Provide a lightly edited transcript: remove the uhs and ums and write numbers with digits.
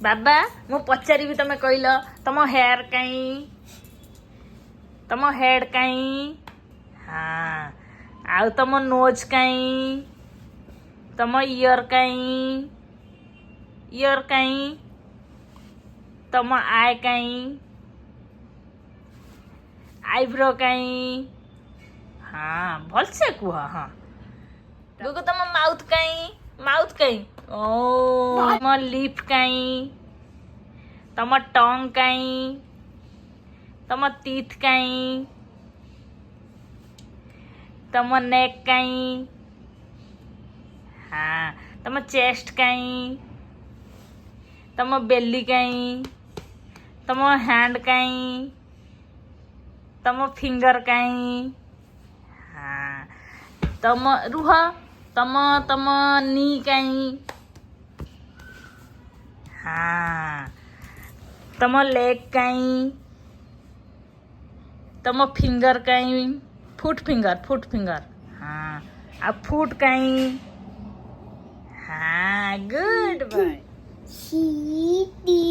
बाबा मु पचारि तमे कहल तम हेयर कहीं तम हेड कहीं हाँ आउ तम नोज कहीं तम इयर कहीं तम आय कहीं आईब्रो कहीं हाँ भल से कुह हाँ गुगु तम माउथ कहीं ओ तम लिप कहीं तम टंग कहीं तम टीथ कहीं तम नेक कहीं हाँ तम चेस्ट कहीं तम बेली कहीं तम हैंड कहीं तम फिंगर कहीं हाँ तम रुह तम नी कहीं हाँ तम लेग कहीं तम फिंगर कहीं फुट फिंगर हाँ अब फुट कहीं हाँ गुड बाय सीटी